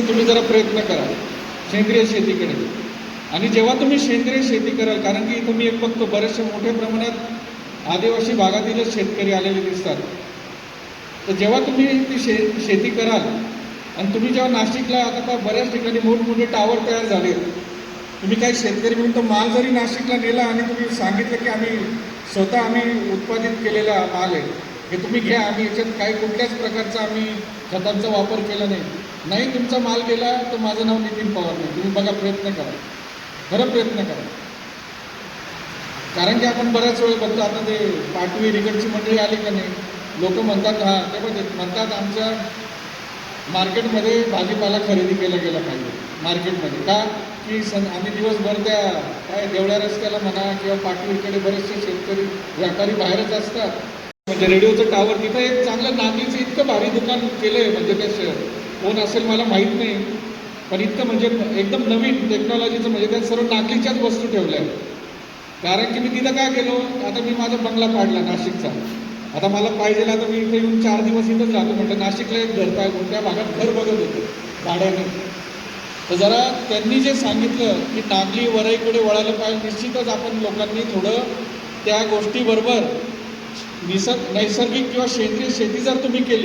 तुम्ही जरा प्रयत्न करा सेंद्रिय शेतीकडे. आणि जेव्हा तुम्ही सेंद्रिय शेती कराल, कारण की इथं मी एक बघतो बरेचसे मोठ्या प्रमाणात आदिवासी भागातीलच शेतकरी आलेले दिसतात. तर जेव्हा तुम्ही ती शेती कराल आणि तुम्ही जेव्हा नाशिकला आता बऱ्याच ठिकाणी मोठमोठे टावर तयार झाले, तुम्ही काही शेतकरी म्हणून तो माल जरी नाशिकला नेला आणि तुम्ही सांगितलं की आम्ही उत्पादित केलेला माल आहे, हे तुम्ही घ्या, आम्ही याच्यात काही कुठल्याच प्रकारचा आम्ही खतांचा वापर केला नाही, तुमचा माल गेला तर माझं नाव नितीन पवार नाही. तुम्ही बघा, प्रयत्न करा, खरं प्रयत्न करा. कारण की आपण बऱ्याच वेळ बघतो, आता ते पाटवी रिकडची मंडळी आली का नाही, लोक म्हणतात ते पण म्हणतात आमच्या मार्केटमध्ये भाजीपाला खरेदी केला गेला पाहिजे मार्केटमध्ये. का की आम्ही दिवसभर त्या काय देवळ्या रस्त्याला म्हणा किंवा पाटवीकडे बरेचसे शेतकरी व्यापारी बाहेरच असतात. म्हणजे रेडिओचं टावर तिथं एक चांगलं नागलीचं इतकं भारी दुकान केलं आहे, म्हणजे ते कोण असेल मला माहीत नाही, पण इतकं म्हणजे एकदम नवीन टेक्नॉलॉजीचं, म्हणजे त्यात सर्व नागलीच्याच वस्तू ठेवल्या आहेत. कारण की मी तिथं काय केलो, आता मी माझा बंगला पाडला नाशिकचा, आता मला पाहिजे आता मी इथे येऊन 4 दिवस इथंच राहतो. म्हटलं नाशिकला एक घर पाहिजे, त्या भागात घर बघत होतो भाड्याने. तर जरा त्यांनी जे सांगितलं की नागली वरईकडे वळायला पाहिजे, निश्चितच आपण लोकांनी थोडं त्या गोष्टीबरोबर नैसर्गिक किंवा सेंद्रिय शेती जर तुम्ही केली